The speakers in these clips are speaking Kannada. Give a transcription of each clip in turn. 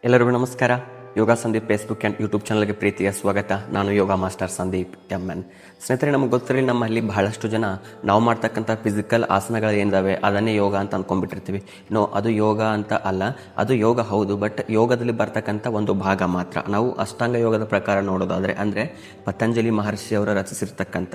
ಎಲ್ಲರಿಗೂ ನಮಸ್ಕಾರ. ಯೋಗ ಸಂದೀಪ್ ಫೇಸ್ಬುಕ್ ಆ್ಯಂಡ್ ಯೂಟ್ಯೂಬ್ ಚಾನಲ್ಗೆ ಪ್ರೀತಿಯ ಸ್ವಾಗತ. ನಾನು ಯೋಗ ಮಾಸ್ಟರ್ ಸಂದೀಪ್ ಎನ್. ಸ್ನೇಹಿತರೆ, ನಮಗೆ ಗೊತ್ತಿರಲಿ ನಮ್ಮಲ್ಲಿ ಬಹಳಷ್ಟು ಜನ ನಾವು ಮಾಡ್ತಕ್ಕಂಥ ಫಿಸಿಕಲ್ ಆಸನಗಳು ಏನಿದಾವೆ ಅದನ್ನೇ ಯೋಗ ಅಂತ ಅಂದ್ಕೊಂಡ್ಬಿಟ್ಟಿರ್ತೀವಿ. ಅದು ಯೋಗ ಅಂತ ಅಲ್ಲ, ಅದು ಯೋಗ ಹೌದು, ಬಟ್ ಯೋಗದಲ್ಲಿ ಬರ್ತಕ್ಕಂಥ ಒಂದು ಭಾಗ ಮಾತ್ರ. ನಾವು ಅಷ್ಟಾಂಗ ಯೋಗದ ಪ್ರಕಾರ ನೋಡೋದಾದರೆ ಅಂದರೆ ಪತಂಜಲಿ ಮಹರ್ಷಿಯವರು ರಚಿಸಿರ್ತಕ್ಕಂಥ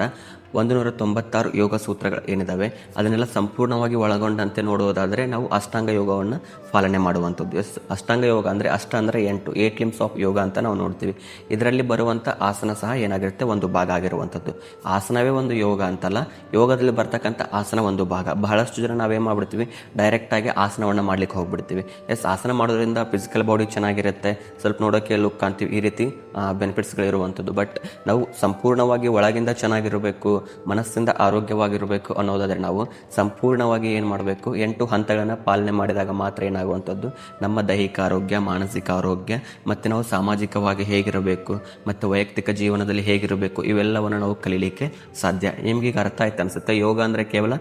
196 ಯೋಗ ಸೂತ್ರಗಳು ಏನಿದಾವೆ ಅದನ್ನೆಲ್ಲ ಸಂಪೂರ್ಣವಾಗಿ ಒಳಗೊಂಡಂತೆ ನೋಡೋದಾದರೆ ನಾವು ಅಷ್ಟಾಂಗ ಯೋಗವನ್ನು ಪಾಲನೆ ಮಾಡುವಂಥದ್ದು. ಅಷ್ಟಾಂಗ ಯೋಗ ಅಂದರೆ ಅಷ್ಟ ಅಂದರೆ 8 ಲಿಮ್ಸ್ ಆಫ್ ಯೋಗ ಅಂತ ನಾವು ನೋಡ್ತೀವಿ. ಇದರಲ್ಲಿ ಬರುವಂಥ ಆಸನ ಸಹ ಏನಾಗಿರುತ್ತೆ, ಒಂದು ಭಾಗ ಆಗಿರುವಂಥದ್ದು. ಆಸನವೇ ಒಂದು ಯೋಗ ಅಂತಲ್ಲ, ಯೋಗದಲ್ಲಿ ಬರ್ತಕ್ಕಂಥ ಆಸನ ಒಂದು ಭಾಗ. ಬಹಳಷ್ಟು ಜನ ನಾವೇನು ಮಾಡ್ಬಿಡ್ತೀವಿ, ಡೈರೆಕ್ಟಾಗಿ ಆಸನವನ್ನು ಮಾಡ್ಲಿಕ್ಕೆ ಹೋಗ್ಬಿಡ್ತೀವಿ. ಆಸನ ಮಾಡೋದ್ರಿಂದ ಫಿಸಿಕಲ್ ಬಾಡಿ ಚೆನ್ನಾಗಿರುತ್ತೆ, ಸ್ವಲ್ಪ ನೋಡೋಕ್ಕೆ ಲುಕ್ ಕಾಣ್ತೀವಿ, ಈ ರೀತಿ ಬೆನಿಫಿಟ್ಸ್ಗಳಿರುವಂಥದ್ದು. ಬಟ್ ನಾವು ಸಂಪೂರ್ಣವಾಗಿ ಒಳಗಿಂದ ಚೆನ್ನಾಗಿರಬೇಕು, ಮನಸ್ಸಿಂದ ಆರೋಗ್ಯವಾಗಿರಬೇಕು ಅನ್ನೋದಾದರೆ ನಾವು ಸಂಪೂರ್ಣವಾಗಿ ಏನು ಮಾಡಬೇಕು, 8 ಹಂತಗಳನ್ನು ಪಾಲನೆ ಮಾಡಿದಾಗ ಮಾತ್ರ ಏನಾಗುವಂಥದ್ದು, ನಮ್ಮ ದೈಹಿಕ ಆರೋಗ್ಯ, ಮಾನಸಿಕ ಆರೋಗ್ಯ ಮತ್ತು ನಾವು ಸಾಮಾಜಿಕವಾಗಿ ಹೇಗಿರಬೇಕು ಮತ್ತು ವೈಯಕ್ತಿಕ ಜೀವನದಲ್ಲಿ ಹೇಗಿರಬೇಕು ಇವೆಲ್ಲವನ್ನು ನಾವು ಕಲೀಲಿಕ್ಕೆ ಸಾಧ್ಯ. ನಿಮಗೀಗ ಅರ್ಥ ಆಯ್ತು ಅನಿಸುತ್ತೆ. ಯೋಗ ಅಂದರೆ ಕೇವಲ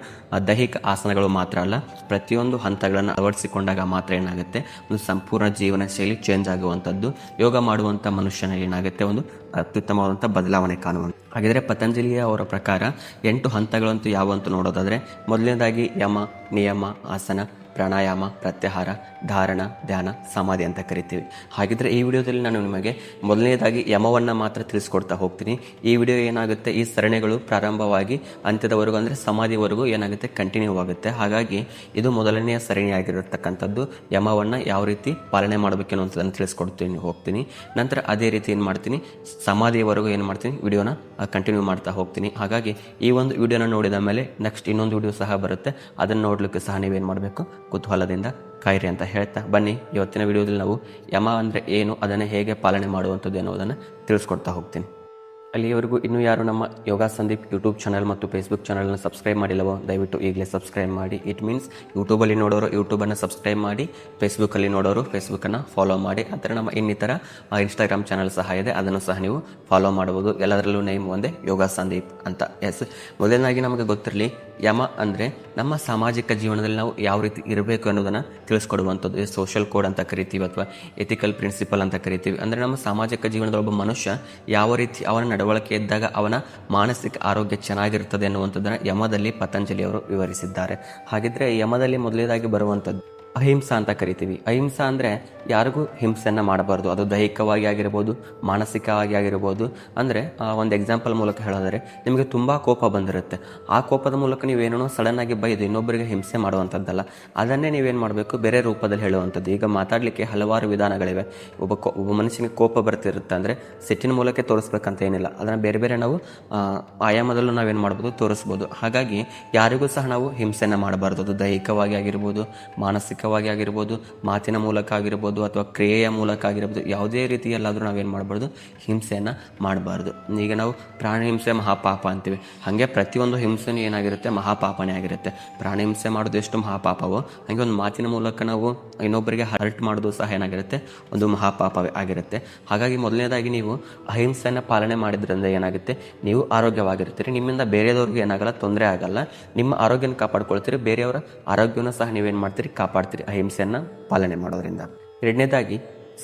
ದೈಹಿಕ ಆಸನಗಳು ಮಾತ್ರ ಅಲ್ಲ, ಪ್ರತಿಯೊಂದು ಹಂತಗಳನ್ನು ಅಳವಡಿಸಿಕೊಂಡಾಗ ಮಾತ್ರ ಏನಾಗುತ್ತೆ, ಒಂದು ಸಂಪೂರ್ಣ ಜೀವನ ಶೈಲಿ ಚೇಂಜ್ ಆಗುವಂಥದ್ದು. ಯೋಗ ಮಾಡುವಂಥ ಮನುಷ್ಯನಲ್ಲಿ ಏನಾಗುತ್ತೆ, ಒಂದು ಅತ್ಯುತ್ತಮವಾದಂಥ ಬದಲಾವಣೆ ಕಾಣುವಂಥ. ಹಾಗಿದ್ರೆ ಪತಂಜಲಿಯ ಅವರ ಪ್ರಕಾರ 8 ಹಂತಗಳಂತೂ ಯಾವಂತೂ ನೋಡೋದಾದರೆ, ಮೊದಲನೇದಾಗಿ ಯಮ, ನಿಯಮ, ಆಸನ, ಪ್ರಾಣಾಯಾಮ, ಪ್ರತ್ಯಾಹಾರ, ಧಾರಣ, ಧ್ಯಾನ, ಸಮಾಧಿ ಅಂತ ಕರಿತೀವಿ. ಹಾಗಿದ್ರೆ ಈ ವಿಡಿಯೋದಲ್ಲಿ ನಾನು ನಿಮಗೆ ಮೊದಲನೇದಾಗಿ ಯಮವನ್ನು ಮಾತ್ರ ತಿಳಿಸ್ಕೊಡ್ತಾ ಹೋಗ್ತೀನಿ. ಈ ವಿಡಿಯೋ ಏನಾಗುತ್ತೆ, ಈ ಸರಣಿಗಳು ಪ್ರಾರಂಭವಾಗಿ ಅಂತ್ಯದವರೆಗೂ ಅಂದರೆ ಸಮಾಧಿವರೆಗೂ ಏನಾಗುತ್ತೆ, ಕಂಟಿನ್ಯೂ ಆಗುತ್ತೆ. ಹಾಗಾಗಿ ಇದು ಮೊದಲನೆಯ ಸರಣಿಯಾಗಿರತಕ್ಕಂಥದ್ದು. ಯಮವನ್ನು ಯಾವ ರೀತಿ ಪಾಲನೆ ಮಾಡಬೇಕು ಅನ್ನೋಂಥದ್ದನ್ನು ತಿಳಿಸ್ಕೊಡ್ತೀನಿ ಹೋಗ್ತೀನಿ. ನಂತರ ಅದೇ ರೀತಿ ಏನು ಮಾಡ್ತೀನಿ, ಸಮಾಧಿಯವರೆಗೂ ಏನು ಮಾಡ್ತೀನಿ, ವಿಡಿಯೋನ ಕಂಟಿನ್ಯೂ ಮಾಡ್ತಾ ಹೋಗ್ತೀನಿ. ಹಾಗಾಗಿ ಈ ಒಂದು ವಿಡಿಯೋನ ನೋಡಿದ ಮೇಲೆ ನೆಕ್ಸ್ಟ್ ಇನ್ನೊಂದು ವಿಡಿಯೋ ಸಹ ಬರುತ್ತೆ, ಅದನ್ನು ನೋಡಲಿಕ್ಕೆ ಸಹ ನೀವೇನು ಮಾಡಬೇಕು, ಕುತೂಹಲದಿಂದ ಕಾಯಿರಿ ಅಂತ ಹೇಳ್ತಾ ಬನ್ನಿ. ಇವತ್ತಿನ ವಿಡಿಯೋದಲ್ಲಿ ನಾವು ಯಮ ಅಂದರೆ ಏನು, ಅದನ್ನು ಹೇಗೆ ಪಾಲನೆ ಮಾಡುವಂಥದ್ದು ಅನ್ನೋದನ್ನು ತಿಳಿಸ್ಕೊಡ್ತಾ ಹೋಗ್ತೀನಿ. ಅಲ್ಲಿಯವರೆಗೂ ಇನ್ನೂ ಯಾರು ನಮ್ಮ ಯೋಗ ಸಂದೀಪ್ ಯೂಟ್ಯೂಬ್ ಚಾನಲ್ ಮತ್ತು ಫೇಸ್ಬುಕ್ ಚಾನಲ್ನ ಸಬ್ಸ್ಕ್ರೈಬ್ ಮಾಡಿಲ್ಲವೋ ದಯವಿಟ್ಟು ಈಗಲೇ ಸಬ್ಸ್ಕ್ರೈಬ್ ಮಾಡಿ. ಇಟ್ ಮೀನ್ಸ್ ಯೂಟ್ಯೂಬಲ್ಲಿ ನೋಡೋರು ಯೂಟ್ಯೂಬನ್ನು ಸಬ್ಸ್ಕ್ರೈಬ್ ಮಾಡಿ, ಫೇಸ್ಬುಕ್ಕಲ್ಲಿ ನೋಡೋರು ಫೇಸ್ಬುಕ್ಕನ್ನು ಫಾಲೋ ಮಾಡಿ. ಆ ಥರ ನಮ್ಮ ಇನ್ನಿತರ ಇನ್ಸ್ಟಾಗ್ರಾಮ್ ಚಾನಲ್ ಸಹ ಇದೆ, ಅದನ್ನು ಸಹ ನೀವು ಫಾಲೋ ಮಾಡ್ಬೋದು. ಎಲ್ಲದರಲ್ಲೂ ನೇಮ್ ಒಂದೇ, ಯೋಗ ಸಂದೀಪ್ ಅಂತ. ಮೊದಲನೇದಾಗಿ ನಮಗೆ ಗೊತ್ತಿರಲಿ, ಯಮ ಅಂದರೆ ನಮ್ಮ ಸಾಮಾಜಿಕ ಜೀವನದಲ್ಲಿ ನಾವು ಯಾವ ರೀತಿ ಇರಬೇಕು ಅನ್ನೋದನ್ನು ತಿಳಿಸ್ಕೊಡುವಂಥದ್ದು. ಸೋಷಿಯಲ್ ಕೋಡ್ ಅಂತ ಕರಿತೀವಿ ಅಥವಾ ಎಥಿಕಲ್ ಪ್ರಿನ್ಸಿಪಲ್ ಅಂತ ಕರಿತೀವಿ. ಅಂದರೆ ನಮ್ಮ ಸಾಮಾಜಿಕ ಜೀವನದ ಒಬ್ಬ ಮನುಷ್ಯ ಯಾವ ರೀತಿ ಅವನ ನಡವಳಿಕೆ ಇದ್ದಾಗ ಅವನ ಮಾನಸಿಕ ಆರೋಗ್ಯ ಚೆನ್ನಾಗಿರ್ತದೆ ಅನ್ನುವಂಥದ್ದನ್ನು ಯಮದಲ್ಲಿ ಪತಂಜಲಿಯವರು ವಿವರಿಸಿದ್ದಾರೆ. ಹಾಗಿದ್ರೆ ಯಮದಲ್ಲಿ ಮೊದಲನೇದಾಗಿ ಬರುವಂಥದ್ದು ಅಹಿಂಸಾ ಅಂತ ಕರಿತೀವಿ. ಅಹಿಂಸಾ ಅಂದರೆ ಯಾರಿಗೂ ಹಿಂಸೆಯನ್ನು ಮಾಡಬಾರ್ದು. ಅದು ದೈಹಿಕವಾಗಿ ಆಗಿರ್ಬೋದು, ಮಾನಸಿಕವಾಗಿ ಆಗಿರ್ಬೋದು. ಅಂದರೆ ಒಂದು ಎಕ್ಸಾಂಪಲ್ ಮೂಲಕ ಹೇಳೋದಾದರೆ, ನಿಮಗೆ ತುಂಬ ಕೋಪ ಬಂದಿರುತ್ತೆ, ಆ ಕೋಪದ ಮೂಲಕ ನೀವೇನೋ ಸಡನ್ನಾಗಿ ಬೈದು ಇನ್ನೊಬ್ಬರಿಗೆ ಹಿಂಸೆ ಮಾಡುವಂಥದ್ದಲ್ಲ, ಅದನ್ನೇ ನೀವೇನು ಮಾಡಬೇಕು, ಬೇರೆ ರೂಪದಲ್ಲಿ ಹೇಳುವಂಥದ್ದು. ಈಗ ಮಾತಾಡಲಿಕ್ಕೆ ಹಲವಾರು ವಿಧಾನಗಳಿವೆ. ಒಬ್ಬ ಮನುಷ್ಯನಿಗೆ ಕೋಪ ಬರ್ತಿರುತ್ತೆ ಅಂದರೆ ಸಿಟ್ಟಿನ ಮೂಲಕ ತೋರಿಸ್ಬೇಕಂತ ಏನಿಲ್ಲ, ಅದನ್ನು ಬೇರೆ ಬೇರೆ ನಾವು ಆಯಾಮದಲ್ಲೂ ನಾವೇನು ಮಾಡ್ಬೋದು, ತೋರಿಸ್ಬೋದು. ಹಾಗಾಗಿ ಯಾರಿಗೂ ಸಹ ನಾವು ಹಿಂಸೆಯನ್ನು ಮಾಡಬಾರ್ದು. ಅದು ದೈಹಿಕವಾಗಿ ಆಗಿರ್ಬೋದು, ಮಾನಸಿಕವಾಗಿ ಆಗಿರ್ಬೋದು, ಮಾತಿನ ಮೂಲಕ ಆಗಿರ್ಬೋದು ಅಥವಾ ಕ್ರಿಯೆಯ ಮೂಲಕ ಆಗಿರ್ಬೋದು, ಯಾವುದೇ ರೀತಿಯಲ್ಲಾದರೂ ನಾವೇನು ಮಾಡಬಾರ್ದು, ಹಿಂಸೆಯನ್ನು ಮಾಡಬಾರ್ದು. ಈಗ ನಾವು ಪ್ರಾಣಿ ಹಿಂಸೆ ಮಹಾಪಾಪ ಅಂತೀವಿ, ಹಾಗೆ ಪ್ರತಿಯೊಂದು ಹಿಂಸೆನೂ ಏನಾಗಿರುತ್ತೆ, ಮಹಾಪಾಪನೇ ಆಗಿರುತ್ತೆ. ಪ್ರಾಣಿ ಹಿಂಸೆ ಮಾಡೋದು ಎಷ್ಟು ಮಹಾಪಾಪವೋ ಹಾಗೆ ಒಂದು ಮಾತಿನ ಮೂಲಕ ನಾವು ಇನ್ನೊಬ್ಬರಿಗೆ ಹರ್ಟ್ ಮಾಡೋದು ಸಹ ಏನಾಗಿರುತ್ತೆ, ಒಂದು ಮಹಾಪಾಪವೇ ಆಗಿರುತ್ತೆ. ಹಾಗಾಗಿ ಮೊದಲನೇದಾಗಿ ನೀವು ಅಹಿಂಸೆಯನ್ನು ಪಾಲನೆ ಮಾಡಿದ್ರಿಂದ ಏನಾಗುತ್ತೆ, ನೀವು ಆರೋಗ್ಯವಾಗಿರ್ತೀರಿ, ನಿಮ್ಮಿಂದ ಬೇರೆಯವ್ರಿಗೆ ಏನಾಗಲ್ಲ, ತೊಂದರೆ ಆಗಲ್ಲ, ನಿಮ್ಮ ಆರೋಗ್ಯನ ಕಾಪಾಡ್ಕೊಳ್ತೀರಿ, ಬೇರೆಯವರ ಆರೋಗ್ಯವನ್ನು ಸಹ ನೀವೇನು ಮಾಡ್ತೀರಿ, ಕಾಪಾಡ್ತೀರಿ ಅಹಿಂಸೆಯನ್ನು ಪಾಲನೆ ಮಾಡೋದ್ರಿಂದ. ಎರಡನೇದಾಗಿ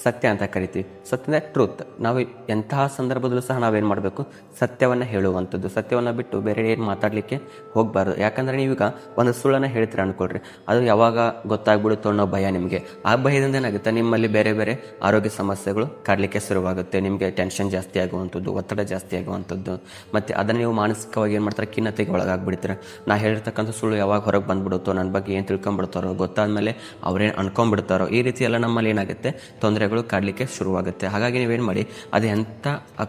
ಸತ್ಯ ಅಂತ ಕರಿತೀವಿ. ಸತ್ಯ ಅಂದರೆ ಟ್ರೂತ್. ನಾವು ಎಂತಹ ಸಂದರ್ಭದಲ್ಲೂ ಸಹ ನಾವೇನು ಮಾಡಬೇಕು, ಸತ್ಯವನ್ನು ಹೇಳುವಂಥದ್ದು. ಸತ್ಯವನ್ನು ಬಿಟ್ಟು ಬೇರೆ ಏನು ಮಾತಾಡಲಿಕ್ಕೆ ಹೋಗಬಾರ್ದು. ಯಾಕಂದರೆ ನೀವೀಗ ಒಂದು ಸುಳ್ಳನ್ನು ಹೇಳ್ತೀರ ಅಂದ್ಕೊಳ್ರಿ, ಅದು ಯಾವಾಗ ಗೊತ್ತಾಗ್ಬಿಡುತ್ತೋ ಅನ್ನೋ ಭಯ ನಿಮಗೆ. ಆ ಭಯದಿಂದ ಏನಾಗುತ್ತೆ, ನಿಮ್ಮಲ್ಲಿ ಬೇರೆ ಬೇರೆ ಆರೋಗ್ಯ ಸಮಸ್ಯೆಗಳು ಕಾಡಲಿಕ್ಕೆ ಶುರುವಾಗುತ್ತೆ. ನಿಮಗೆ ಟೆನ್ಷನ್ ಜಾಸ್ತಿ ಆಗುವಂಥದ್ದು, ಒತ್ತಡ ಜಾಸ್ತಿ ಆಗುವಂಥದ್ದು, ಮತ್ತು ಅದನ್ನು ನೀವು ಮಾನಸಿಕವಾಗಿ ಏನು ಮಾಡ್ತಾರೆ, ಖಿನ್ನತೆಗೆ ಒಳಗಾಗ್ಬಿಡ್ತೀರ. ನಾ ಹೇಳಿರ್ತಕ್ಕಂಥ ಸುಳ್ಳು ಯಾವಾಗ ಹೊರಗೆ ಬಂದ್ಬಿಡುತ್ತೋ, ನನ್ನ ಬಗ್ಗೆ ಏನು ತಿಳ್ಕೊಂಬಿಡ್ತಾರೋ, ಗೊತ್ತಾದಮೇಲೆ ಅವರೇನು ಅನ್ಕೊಂಡ್ಬಿಡ್ತಾರೋ, ಈ ರೀತಿ ಎಲ್ಲ ನಮ್ಮಲ್ಲಿ ಏನಾಗುತ್ತೆ, ತೊಂದರೆಗಳು ಕಾಡಲಿಕ್ಕೆ ಶುರುವಾಗುತ್ತೆ. ಹಾಗಾಗಿ ನೀವೇನು ಮಾಡಿ, ಅದು ಎಂಥ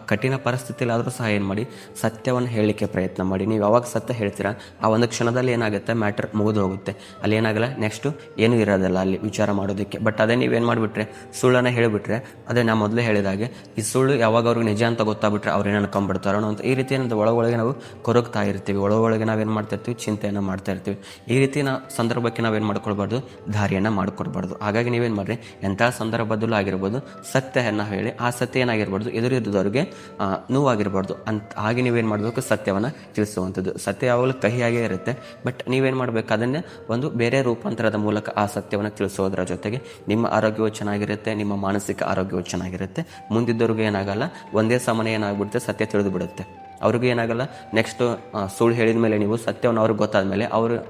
ಕಠಿಣ ಪರಿಸ್ಥಿತಿಲಾದರೂ ಸಹ ಏನು ಮಾಡಿ, ಸತ್ಯವನ್ನು ಹೇಳಲಿಕ್ಕೆ ಪ್ರಯತ್ನ ಮಾಡಿ. ನೀವು ಯಾವಾಗ ಸತ್ಯ ಹೇಳ್ತೀರಾ ಆ ಒಂದು ಕ್ಷಣದಲ್ಲಿ ಏನಾಗುತ್ತೆ, ಮ್ಯಾಟರ್ ಮುಗಿದು ಹೋಗುತ್ತೆ. ಅಲ್ಲಿ ಏನಾಗಲ್ಲ, ನೆಕ್ಸ್ಟು ಏನೂ ಇರೋದಿಲ್ಲ ಅಲ್ಲಿ ವಿಚಾರ ಮಾಡೋದಕ್ಕೆ. ಬಟ್ ಅದೇ ನೀವೇನು ಮಾಡಿಬಿಟ್ರೆ, ಸುಳ್ಳನ್ನು ಹೇಳಿಬಿಟ್ರೆ, ಅದೇ ನಾ ಮೊದಲೇ ಹೇಳಿದಾಗೆ, ಈ ಸುಳ್ಳು ಯಾವಾಗ ಅವ್ರಿಗೆ ನಿಜ ಅಂತ ಗೊತ್ತಾಗ್ಬಿಟ್ರೆ ಅವ್ರೇನು ಅನ್ಕೊಂಡ್ಬಿಡ್ತಾರೋ ಅಂತ ಈ ರೀತಿ ಏನಂತ ಒಳಗೊಳಗೆ ನಾವು ಕೊರಗ್ತಾ ಇರ್ತೀವಿ. ಒಳಗೊಳಗೆ ನಾವೇನು ಮಾಡ್ತಾ ಇರ್ತೀವಿ, ಚಿಂತೆಯನ್ನು ಮಾಡ್ತಾ ಇರ್ತೀವಿ. ಈ ರೀತಿ ಸಂದರ್ಭಕ್ಕೆ ನಾವೇನು ಮಾಡ್ಕೊಳ್ಬಾರ್ದು, ದಾರಿಯನ್ನು ಮಾಡ್ಕೊಡ್ಬಾರ್ದು. ಹಾಗಾಗಿ ನೀವೇನು ಮಾಡಿರಿ, ಎಂಥ ಸಂದರ್ಭದಲ್ಲೂ ಏನಾಗಿರ್ಬೋದು, ಸತ್ಯವನ್ನು ಹೇಳಿ ಆ ಸತ್ಯ ಏನಾಗಿರ್ಬಾರ್ದು, ಎದುರಿದ್ದವ್ರಿಗೆ ನೋವಾಗಿರ್ಬಾರ್ದು ಅಂತ ಹಾಗೆ ನೀವೇನು ಮಾಡಬೇಕು, ಸತ್ಯವನ್ನು ತಿಳಿಸುವಂಥದ್ದು. ಸತ್ಯ ಯಾವಾಗಲೂ ಕಹಿಯಾಗೇ ಇರುತ್ತೆ, ಬಟ್ ನೀವೇನು ಮಾಡಬೇಕು, ಅದನ್ನೇ ಒಂದು ಬೇರೆ ರೂಪಾಂತರದ ಮೂಲಕ ಆ ಸತ್ಯವನ್ನು ತಿಳಿಸೋದ್ರ ಜೊತೆಗೆ ನಿಮ್ಮ ಆರೋಗ್ಯವು ಚೆನ್ನಾಗಿರುತ್ತೆ, ನಿಮ್ಮ ಮಾನಸಿಕ ಆರೋಗ್ಯವು ಚೆನ್ನಾಗಿರುತ್ತೆ. ಮುಂದಿದ್ದವ್ರಿಗೆ ಏನಾಗಲ್ಲ, ಒಂದೇ ಸಮಯ ಏನಾಗ್ಬಿಡುತ್ತೆ, ಸತ್ಯ ತಿಳಿದು ಬಿಡುತ್ತೆ. ಅವ್ರಿಗೂ ಏನಾಗಲ್ಲ, ನೆಕ್ಸ್ಟ್ ಸುಳ್ಳು ಹೇಳಿದ ಮೇಲೆ ನೀವು ಸತ್ಯವನ್ನು ಅವ್ರಿಗೆ ಗೊತ್ತಾದ ಮೇಲೆ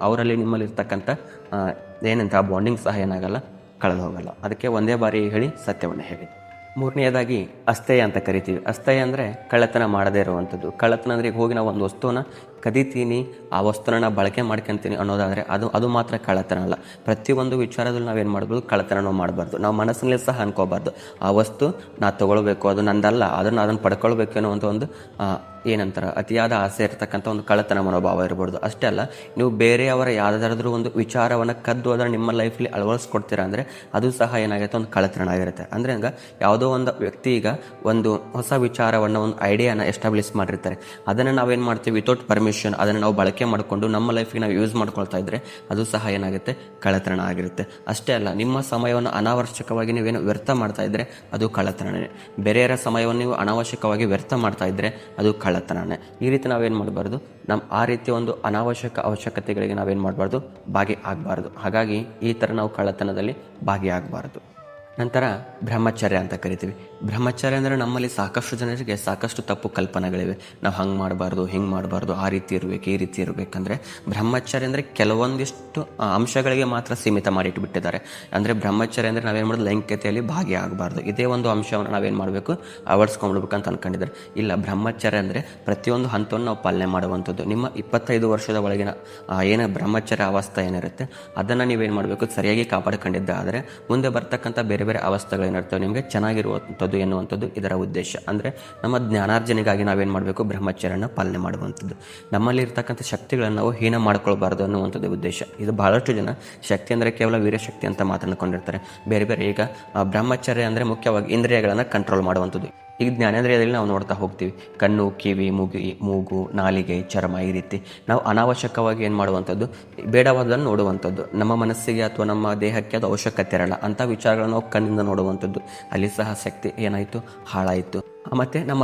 ಅವರಲ್ಲಿ ನಿಮ್ಮಲ್ಲಿ ಇರ್ತಕ್ಕಂಥ ಏನಂತ ಆ ಬಾಂಡಿಂಗ್ ಸಹ ಏನಾಗಲ್ಲ, ಕಳೆದು ಹೋಗಲ್ಲ. ಅದಕ್ಕೆ ಒಂದೇ ಬಾರಿ ಹೇಳಿ, ಸತ್ಯವನ್ನು ಹೇಳಿ. ಮೂರನೆಯದಾಗಿ ಅಸ್ಥೇಯ ಅಂತ ಕರಿತೀವಿ. ಅಸ್ಥೇಯ ಅಂದರೆ ಕಳ್ಳತನ ಮಾಡದೇ ಇರುವಂಥದ್ದು. ಕಳ್ಳತನ ಅಂದರೆ ಈಗ ಹೋಗಿ ನಾವು ಒಂದು ವಸ್ತುವನ್ನು ಕದಿತೀನಿ, ಆ ವಸ್ತುನ ಬಳಕೆ ಮಾಡ್ಕೊತೀನಿ ಅನ್ನೋದಾದರೆ ಅದು ಮಾತ್ರ ಕಳ್ಳತನ ಅಲ್ಲ. ಪ್ರತಿಯೊಂದು ವಿಚಾರದಲ್ಲಿ ನಾವೇನು ಮಾಡ್ಬೋದು, ಕಳ್ಳತನ ಮಾಡಬಾರ್ದು. ನಾವು ಮನಸ್ಸಿನಲ್ಲಿ ಸಹ ಅನ್ಕೋಬಾರ್ದು ಆ ವಸ್ತು ನಾ ತೊಗೊಳ್ಬೇಕು, ಅದು ನಂದಲ್ಲ, ಅದನ್ನು ಪಡ್ಕೊಳ್ಬೇಕು ಅನ್ನುವಂಥ ಒಂದು ಏನಂತಾರೆ ಅತಿಯಾದ ಆಸೆ ಇರತಕ್ಕಂಥ ಒಂದು ಕಳ್ಳತನ ಮನೋಭಾವ ಇರ್ಬೋದು. ಅಷ್ಟೇ ಅಲ್ಲ, ನೀವು ಬೇರೆಯವರ ಯಾವುದಾದ್ರೂ ಒಂದು ವಿಚಾರವನ್ನು ಕದ್ದು ಅದನ್ನು ನಿಮ್ಮ ಲೈಫಲ್ಲಿ ಅಳವಡಿಸ್ಕೊಡ್ತೀರಾ ಅಂದರೆ ಅದು ಸಹ ಏನಾಗುತ್ತೆ, ಒಂದು ಕಳ್ಳತನ ಆಗಿರುತ್ತೆ. ಅಂದರೆ ಹಂಗೆ ಯಾವುದೋ ಒಂದು ವ್ಯಕ್ತಿ ಈಗ ಒಂದು ಹೊಸ ವಿಚಾರವನ್ನು, ಒಂದು ಐಡಿಯಾನ ಎಸ್ಟಾಬ್ಲಿಷ್ ಮಾಡಿರ್ತಾರೆ, ಅದನ್ನು ನಾವೇನು ಮಾಡ್ತೀವಿ, ವಿತೌಟ್ ಪರ್ಮಿಷನ್ ಅದನ್ನು ನಾವು ಬಳಕೆ ಮಾಡಿಕೊಂಡು ನಮ್ಮ ಲೈಫಿಗೆ ನಾವು ಯೂಸ್ ಮಾಡ್ಕೊಳ್ತಾ ಇದ್ದರೆ ಅದು ಸಹ ಏನಾಗುತ್ತೆ, ಕಳ್ಳತನ ಆಗಿರುತ್ತೆ. ಅಷ್ಟೇ ಅಲ್ಲ, ನಿಮ್ಮ ಸಮಯವನ್ನು ಅನಾವಶ್ಯಕವಾಗಿ ನೀವೇನು ವ್ಯರ್ಥ ಮಾಡ್ತಾ ಇದ್ದರೆ ಅದು ಕಳ್ಳತನನೇ. ಬೇರೆಯವರ ಸಮಯವನ್ನು ನೀವು ಅನಾವಶ್ಯಕವಾಗಿ ವ್ಯರ್ಥ ಮಾಡ್ತಾ ಇದ್ದರೆ ಅದು ಕಳ್ಳತನನೇ. ಈ ರೀತಿ ನಾವೇನು ಮಾಡಬಾರ್ದು, ಆ ರೀತಿಯ ಒಂದು ಅನಾವಶ್ಯಕ ಅವಶ್ಯಕತೆಗಳಿಗೆ ನಾವೇನು ಮಾಡಬಾರ್ದು, ಭಾಗಿ ಆಗಬಾರ್ದು. ಹಾಗಾಗಿ ಈ ಥರ ನಾವು ಕಳ್ಳತನದಲ್ಲಿ ಭಾಗಿಯಾಗಬಾರ್ದು. ನಂತರ ಬ್ರಹ್ಮಚರ್ಯ ಅಂತ ಕರಿತೀವಿ. ಬ್ರಹ್ಮಚರ್ಯ ಅಂದರೆ ನಮ್ಮಲ್ಲಿ ಸಾಕಷ್ಟು ಜನರಿಗೆ ಸಾಕಷ್ಟು ತಪ್ಪು ಕಲ್ಪನೆಗಳಿವೆ. ನಾವು ಹಂಗೆ ಮಾಡಬಾರ್ದು, ಹಿಂಗೆ ಮಾಡಬಾರ್ದು, ಆ ರೀತಿ ಇರಬೇಕು, ಈ ರೀತಿ ಇರಬೇಕಂದ್ರೆ ಬ್ರಹ್ಮಚರ್ಯ ಅಂದರೆ ಕೆಲವೊಂದಿಷ್ಟು ಅಂಶಗಳಿಗೆ ಮಾತ್ರ ಸೀಮಿತ ಮಾಡಿಟ್ಬಿಟ್ಟಿದ್ದಾರೆ. ಅಂದರೆ ಬ್ರಹ್ಮಚರ್ಯ ಅಂದರೆ ನಾವೇನು ಮಾಡೋದು, ಲೈಂಗಿಕತೆಯಲ್ಲಿ ಭಾಗಿಯಾಗಬಾರ್ದು, ಇದೇ ಒಂದು ಅಂಶವನ್ನು ನಾವೇನು ಮಾಡಬೇಕು, ಅಳವಡಿಸ್ಕೊಂಡ್ಬಿಡ್ಬೇಕಂತ ಅಂದ್ಕೊಂಡಿದ್ದಾರೆ. ಇಲ್ಲ, ಬ್ರಹ್ಮಚರ್ಯ ಅಂದರೆ ಪ್ರತಿಯೊಂದು ಹಂತವನ್ನು ನಾವು ಪಾಲನೆ ಮಾಡುವಂಥದ್ದು. ನಿಮ್ಮ 25 ವರ್ಷದ ಒಳಗಿನ ಏನು ಬ್ರಹ್ಮಚರ್ಯ ಅವಸ್ಥೆ ಏನಿರುತ್ತೆ ಅದನ್ನು ನೀವೇನು ಮಾಡಬೇಕು, ಸರಿಯಾಗಿ ಕಾಪಾಡಿಕೊಂಡಿದ್ದಾದರೆ ಮುಂದೆ ಬರ್ತಕ್ಕಂಥ ಬೇರೆ ಬೇರೆ ಅವಸ್ಥೆಗಳೇನಿರ್ತವೆ ನಿಮಗೆ ಚೆನ್ನಾಗಿರುವಂಥದ್ದು ಎನ್ನುವಂಥದ್ದು ಇದರ ಉದ್ದೇಶ. ಅಂದರೆ ನಮ್ಮ ಜ್ಞಾನಾರ್ಜನೆಗಾಗಿ ನಾವೇನು ಮಾಡಬೇಕು, ಬ್ರಹ್ಮಚರ್ಯನ ಪಾಲನೆ ಮಾಡುವಂಥದ್ದು. ನಮ್ಮಲ್ಲಿ ಇರ್ತಕ್ಕಂಥ ಶಕ್ತಿಗಳನ್ನು ನಾವು ಹೀನ ಮಾಡ್ಕೊಳ್ಬಾರ್ದು ಅನ್ನುವಂಥದ್ದು ಉದ್ದೇಶ. ಇದು ಬಹಳಷ್ಟು ಜನ ಶಕ್ತಿ ಅಂದರೆ ಕೇವಲ ವೀರಶಕ್ತಿ ಅಂತ ಮಾತನಾಡ್ಕೊಂಡಿರ್ತಾರೆ. ಬೇರೆ ಬೇರೆ ಈಗ ಬ್ರಹ್ಮಚರ್ಯ ಅಂದರೆ ಮುಖ್ಯವಾಗಿ ಇಂದ್ರಿಯಗಳನ್ನು ಕಂಟ್ರೋಲ್ ಮಾಡುವಂಥದ್ದು. ಈಗ ಜ್ಞಾನೇಂದ್ರಿಯದಲ್ಲಿ ನಾವು ನೋಡ್ತಾ ಹೋಗ್ತೀವಿ, ಕಣ್ಣು, ಕಿವಿ, ಮೂಗು, ನಾಲಿಗೆ, ಚರ್ಮ, ಈ ರೀತಿ ನಾವು ಅನಾವಶ್ಯಕವಾಗಿ ಏನು ಮಾಡುವಂಥದ್ದು, ಬೇಡವಾದನ್ನು ನೋಡುವಂಥದ್ದು. ನಮ್ಮ ಮನಸ್ಸಿಗೆ ಅಥವಾ ನಮ್ಮ ದೇಹಕ್ಕೆ ಅದು ಅವಶ್ಯಕತೆ ಇರಲ್ಲ ಅಂಥ ವಿಚಾರಗಳನ್ನು ನಾವು ಕಣ್ಣಿಂದ ನೋಡುವಂಥದ್ದು. ಅಲ್ಲಿ ಸಹ ಶಕ್ತಿ ಏನಾಯಿತು, ಹಾಳಾಯಿತು. ಮತ್ತು ನಮ್ಮ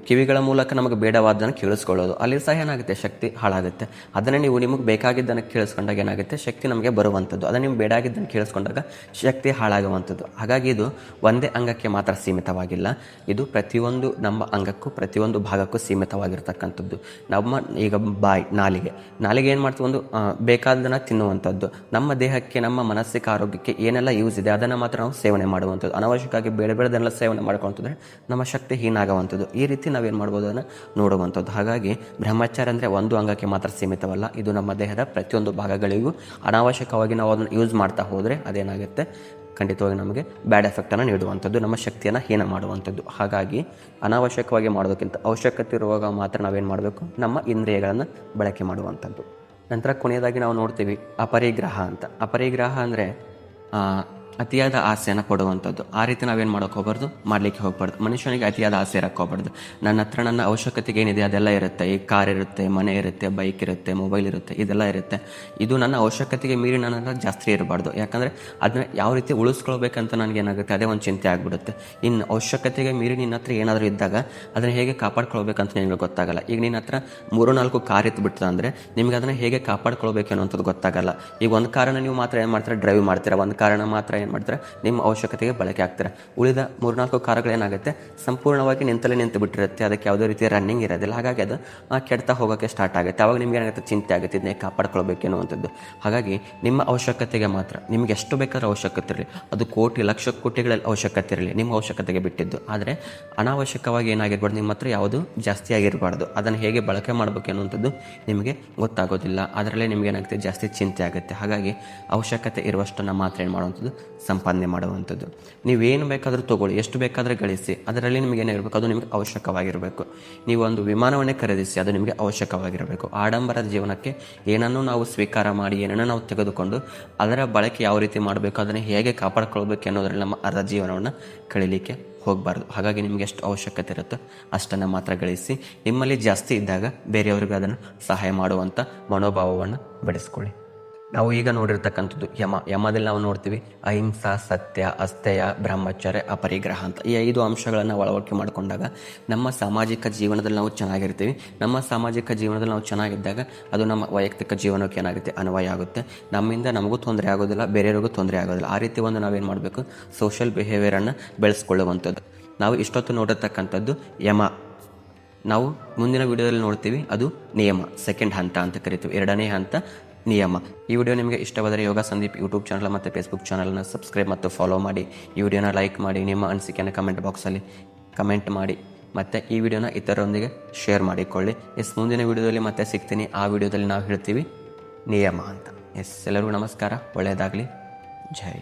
ಕಿವಿಗಳ ಮೂಲಕ ನಮಗೆ ಬೇಡವಾದ್ದನ್ನು ಕೇಳಿಸ್ಕೊಳ್ಳೋದು, ಅಲ್ಲಿ ಸಹ ಏನಾಗುತ್ತೆ, ಶಕ್ತಿ ಹಾಳಾಗುತ್ತೆ. ಅದನ್ನೇ ನೀವು ನಿಮಗೆ ಬೇಕಾಗಿದ್ದನ್ನು ಕೇಳಿಸ್ಕೊಂಡಾಗ ಏನಾಗುತ್ತೆ, ಶಕ್ತಿ ನಮಗೆ ಬರುವಂಥದ್ದು. ಅದನ್ನು ನಿಮ್ಗೆ ಬೇಡಾಗಿದ್ದನ್ನು ಕೇಳಿಸ್ಕೊಂಡಾಗ ಶಕ್ತಿ ಹಾಳಾಗುವಂಥದ್ದು. ಹಾಗಾಗಿ ಇದು ಒಂದೇ ಅಂಗಕ್ಕೆ ಮಾತ್ರ ಸೀಮಿತವಾಗಿಲ್ಲ, ಇದು ಪ್ರತಿಯೊಂದು ನಮ್ಮ ಅಂಗಕ್ಕೂ ಪ್ರತಿಯೊಂದು ಭಾಗಕ್ಕೂ ಸೀಮಿತವಾಗಿರ್ತಕ್ಕಂಥದ್ದು. ನಮ್ಮ ಈಗ ನಾಲಿಗೆ ಏನು ಮಾಡ್ತೀವಿ, ಒಂದು ಬೇಕಾದನ್ನು ತಿನ್ನುವಂಥದ್ದು. ನಮ್ಮ ದೇಹಕ್ಕೆ, ನಮ್ಮ ಮಾನಸಿಕ ಆರೋಗ್ಯಕ್ಕೆ ಏನೆಲ್ಲ ಯೂಸ್ ಇದೆ ಅದನ್ನು ಮಾತ್ರ ನಾವು ಸೇವನೆ ಮಾಡುವಂಥದ್ದು. ಅನಾವಶ್ಯಕವಾಗಿ ಬೇಡದನ್ನೆಲ್ಲ ಸೇವನೆ ಮಾಡ್ಕೊಳ್ತಿದ್ರೆ ನಮ್ಮ ಶಕ್ತಿ ಹೀನಾಗುವಂಥದ್ದು. ಈ ರೀತಿ ನಾವೇನು ಮಾಡ್ಬೋದು, ಅದನ್ನು ನೋಡುವಂಥದ್ದು. ಹಾಗಾಗಿ ಬ್ರಹ್ಮಚಾರ್ಯ ಅಂದರೆ ಒಂದು ಅಂಗಕ್ಕೆ ಮಾತ್ರ ಸೀಮಿತವಲ್ಲ, ಇದು ನಮ್ಮ ದೇಹದ ಪ್ರತಿಯೊಂದು ಭಾಗಗಳಿಗೂ ಅನಾವಶ್ಯಕವಾಗಿ ನಾವು ಅದನ್ನು ಯೂಸ್ ಮಾಡ್ತಾ ಹೋದರೆ ಅದೇನಾಗುತ್ತೆ, ಖಂಡಿತವಾಗಿ ನಮಗೆ ಬ್ಯಾಡ್ ಎಫೆಕ್ಟನ್ನು ನೀಡುವಂಥದ್ದು, ನಮ್ಮ ಶಕ್ತಿಯನ್ನು ಹೀನ ಮಾಡುವಂಥದ್ದು. ಹಾಗಾಗಿ ಅನಾವಶ್ಯಕವಾಗಿ ಮಾಡೋದಕ್ಕಿಂತ ಅವಶ್ಯಕತೆ ಇರುವಾಗ ಮಾತ್ರ ನಾವೇನು ಮಾಡಬೇಕು, ನಮ್ಮ ಇಂದ್ರಿಯಗಳನ್ನು ಬಳಕೆ ಮಾಡುವಂಥದ್ದು. ನಂತರ ಕೊನೆಯದಾಗಿ ನಾವು ನೋಡ್ತೀವಿ ಅಪರಿಗ್ರಹ ಅಂತ. ಅಪರಿಗ್ರಹ ಅಂದರೆ ಅತಿಯಾದ ಆಸೆಯನ್ನು ಪಡುವಂಥದ್ದು. ಆ ರೀತಿ ನಾವೇನು ಮಾಡೋಕೆ ಹೋಗ್ಬಾರ್ದು, ಮಾಡಲಿಕ್ಕೆ ಹೋಗ್ಬಾರ್ದು. ಮನುಷ್ಯನಿಗೆ ಅತಿಯಾದ ಆಸೆ ಇರೋಕ್ಕೆ ಹೋಗ್ಬಾರ್ದು. ನನ್ನ ಹತ್ರ ನನ್ನ ಅವಶ್ಯಕತೆಗೆ ಏನಿದೆ ಅದೆಲ್ಲ ಇರುತ್ತೆ. ಈ ಕಾರ್ ಇರುತ್ತೆ, ಮನೆ ಇರುತ್ತೆ, ಬೈಕ್ ಇರುತ್ತೆ, ಮೊಬೈಲ್ ಇರುತ್ತೆ, ಇದೆಲ್ಲ ಇರುತ್ತೆ. ಇದು ನನ್ನ ಅವಶ್ಯಕತೆಗೆ ಮೀರಿ ನನ್ನ ಜಾಸ್ತಿ ಇರಬಾರ್ದು. ಯಾಕಂದರೆ ಅದನ್ನ ಯಾವ ರೀತಿ ಉಳಿಸ್ಕೊಳ್ಬೇಕಂತ ನನಗೇನಾಗುತ್ತೆ, ಅದೇ ಒಂದು ಚಿಂತೆ ಆಗಿಬಿಡುತ್ತೆ. ಇನ್ನು ಅವಶ್ಯಕತೆಗೆ ಮೀರಿ ನಿನ್ನ ಹತ್ರ ಏನಾದರೂ ಇದ್ದಾಗ ಅದನ್ನು ಹೇಗೆ ಕಾಪಾಡ್ಕೊಳ್ಬೇಕಂತ ನಿಮಗೆ ಗೊತ್ತಾಗಲ್ಲ. ಈಗ ನಿನ್ನ ಹತ್ರ 3-4 ಕಾರ್ ಇತ್ತು ಅಂದರೆ ನಿಮ್ಗೆ ಅದನ್ನು ಹೇಗೆ ಕಾಪಾಡ್ಕೊಳ್ಬೇಕು ಅನ್ನೋಂಥದ್ದು ಗೊತ್ತಾಗಲ್ಲ. ಈಗ ಒಂದು ಕಾರನ್ನು ನೀವು ಮಾತ್ರ ಏನು ಮಾಡ್ತೀರಾ, ಡ್ರೈವ್ ಮಾಡ್ತೀರಾ. ಒಂದು ಕಾರಣ ಮಾತ್ರ ಏನು ಮಾಡ್ತಾರೆ, ನಿಮ್ಮ ಅವಶ್ಯಕತೆಗೆ ಬಳಕೆ ಆಗ್ತಾರೆ. ಉಳಿದ 3-4 ಕಾರುಗಳೇನಾಗುತ್ತೆ, ಸಂಪೂರ್ಣವಾಗಿ ನಿಂತು ಬಿಟ್ಟಿರುತ್ತೆ. ಅದಕ್ಕೆ ಯಾವುದೇ ರೀತಿಯ ರನ್ನಿಂಗ್ ಇರೋದಿಲ್ಲ. ಹಾಗಾಗಿ ಅದು ಕೆಡ್ತಾ ಹೋಗೋಕ್ಕೆ ಸ್ಟಾರ್ಟ್ ಆಗುತ್ತೆ. ಆವಾಗ ನಿಮ್ಗೆ ಏನಾಗುತ್ತೆ, ಚಿಂತೆ ಆಗುತ್ತೆ, ಇದನ್ನೇ ಕಾಪಾಡ್ಕೊಳ್ಬೇಕು ಅನ್ನುವಂಥದ್ದು. ಹಾಗಾಗಿ ನಿಮ್ಮ ಅವಶ್ಯಕತೆಗೆ ಮಾತ್ರ, ನಿಮ್ಗೆ ಎಷ್ಟು ಬೇಕಾದ್ರೂ ಅವಶ್ಯಕತೆ ಇರಲಿ, ಅದು ಕೋಟಿ ಲಕ್ಷ ಕೋಟಿಗಳಲ್ಲಿ ಅವಶ್ಯಕತೆ ಇರಲಿ, ನಿಮ್ಮ ಅವಶ್ಯಕತೆಗೆ ಬಿಟ್ಟಿದ್ದು. ಆದರೆ ಅನಾವಶ್ಯಕವಾಗಿ ಏನಾಗಿರ್ಬಾರ್ದು, ನಿಮ್ಮ ಹತ್ರ ಯಾವುದು ಜಾಸ್ತಿ ಆಗಿರಬಾರ್ದು. ಅದನ್ನು ಹೇಗೆ ಬಳಕೆ ಮಾಡಬೇಕು ಅನ್ನುವಂಥದ್ದು ನಿಮಗೆ ಗೊತ್ತಾಗೋದಿಲ್ಲ. ಅದರಲ್ಲೇ ನಿಮ್ಗೆ ಏನಾಗುತ್ತೆ, ಜಾಸ್ತಿ ಚಿಂತೆ ಆಗುತ್ತೆ. ಹಾಗಾಗಿ ಅವಶ್ಯಕತೆ ಇರುವಷ್ಟನ್ನು ಮಾತ್ರ ಏನು ಮಾಡುವಂಥದ್ದು, ಸಂಪಾದನೆ ಮಾಡುವಂಥದ್ದು. ನೀವೇನು ಬೇಕಾದರೂ ತೊಗೊಳ್ಳಿ, ಎಷ್ಟು ಬೇಕಾದರೂ ಗಳಿಸಿ, ಅದರಲ್ಲಿ ನಿಮಗೆ ಏನಿರಬೇಕು, ಅದು ನಿಮಗೆ ಅವಶ್ಯಕವಾಗಿರಬೇಕು. ನೀವು ಒಂದು ವಿಮಾನವನ್ನೇ ಖರೀದಿಸಿ, ಅದು ನಿಮಗೆ ಅವಶ್ಯಕವಾಗಿರಬೇಕು. ಆಡಂಬರದ ಜೀವನಕ್ಕೆ ಏನನ್ನೂ ನಾವು ಸ್ವೀಕಾರ ಮಾಡಿ, ಏನನ್ನು ನಾವು ತೆಗೆದುಕೊಂಡು ಅದರ ಬಳಕೆ ಯಾವ ರೀತಿ ಮಾಡಬೇಕು, ಅದನ್ನು ಹೇಗೆ ಕಾಪಾಡ್ಕೊಳ್ಬೇಕು ಅನ್ನೋದ್ರಲ್ಲಿ ನಮ್ಮ ಅರ್ಧ ಜೀವನವನ್ನು ಕಳೀಲಿಕ್ಕೆ ಹೋಗಬಾರ್ದು. ಹಾಗಾಗಿ ನಿಮಗೆ ಎಷ್ಟು ಅವಶ್ಯಕತೆ ಇರುತ್ತೋ ಅಷ್ಟನ್ನು ಮಾತ್ರ ಗಳಿಸಿ, ನಿಮ್ಮಲ್ಲಿ ಜಾಸ್ತಿ ಇದ್ದಾಗ ಬೇರೆಯವರಿಗೆ ಅದನ್ನು ಸಹಾಯ ಮಾಡುವಂಥ ಮನೋಭಾವವನ್ನು ಬೆಳೆಸ್ಕೊಳ್ಳಿ. ನಾವು ಈಗ ನೋಡಿರ್ತಕ್ಕಂಥದ್ದು ಯಮದಲ್ಲಿ ನಾವು ನೋಡ್ತೀವಿ ಅಹಿಂಸಾ, ಸತ್ಯ, ಅಸ್ಥೇಯ, ಬ್ರಹ್ಮಚರ್ಯ, ಅಪರಿಗ್ರಹ ಅಂತ. ಈ 5 ಅಂಶಗಳನ್ನು ಅಳವಡಿಕೆ ಮಾಡಿಕೊಂಡಾಗ ನಮ್ಮ ಸಾಮಾಜಿಕ ಜೀವನದಲ್ಲಿ ನಾವು ಚೆನ್ನಾಗಿರ್ತೀವಿ. ನಮ್ಮ ಸಾಮಾಜಿಕ ಜೀವನದಲ್ಲಿ ನಾವು ಚೆನ್ನಾಗಿದ್ದಾಗ ಅದು ನಮ್ಮ ವೈಯಕ್ತಿಕ ಜೀವನಕ್ಕೆ ಏನಾಗುತ್ತೆ, ಅನ್ವಯ ಆಗುತ್ತೆ. ನಮ್ಮಿಂದ ನಮಗೂ ತೊಂದರೆ ಆಗೋದಿಲ್ಲ, ಬೇರೆಯವ್ರಿಗೂ ತೊಂದರೆ ಆಗೋದಿಲ್ಲ. ಆ ರೀತಿ ಒಂದು ನಾವೇನು ಮಾಡಬೇಕು, ಸೋಷಿಯಲ್ ಬಿಹೇವಿಯರನ್ನು ಬೆಳೆಸ್ಕೊಳ್ಳುವಂಥದ್ದು. ನಾವು ಇಷ್ಟೊತ್ತು ನೋಡಿರ್ತಕ್ಕಂಥದ್ದು ಯಮ. ನಾವು ಮುಂದಿನ ವಿಡಿಯೋದಲ್ಲಿ ನೋಡ್ತೀವಿ, ಅದು ನಿಯಮ, ಸೆಕೆಂಡ್ ಹಂತ ಅಂತ ಕರಿತೀವಿ, 2ನೇ ಹಂತ ನಿಯಮ. ಈ ವಿಡಿಯೋ ನಿಮಗೆ ಇಷ್ಟವಾದರೆ ಯೋಗ ಸಂದೀಪ್ ಯೂಟ್ಯೂಬ್ ಚಾನಲ್ ಮತ್ತು ಫೇಸ್ಬುಕ್ ಚಾನಲ್ನ ಸಬ್ಸ್ಕ್ರೈಬ್ ಮತ್ತು ಫಾಲೋ ಮಾಡಿ. ಈ ವಿಡಿಯೋನ ಲೈಕ್ ಮಾಡಿ, ನಿಮ್ಮ ಅನಿಸಿಕೆಯನ್ನು ಕಮೆಂಟ್ ಬಾಕ್ಸಲ್ಲಿ ಕಮೆಂಟ್ ಮಾಡಿ, ಮತ್ತು ಈ ವಿಡಿಯೋನ ಇತರರೊಂದಿಗೆ ಶೇರ್ ಮಾಡಿಕೊಳ್ಳಿ. ಮುಂದಿನ ವಿಡಿಯೋದಲ್ಲಿ ಮತ್ತೆ ಸಿಗ್ತೀನಿ. ಆ ವಿಡಿಯೋದಲ್ಲಿ ನಾವು ಹೇಳ್ತೀವಿ ನಿಯಮ ಅಂತ. ಎಲ್ಲರಿಗೂ ನಮಸ್ಕಾರ, ಒಳ್ಳೆಯದಾಗಲಿ, ಜೈ.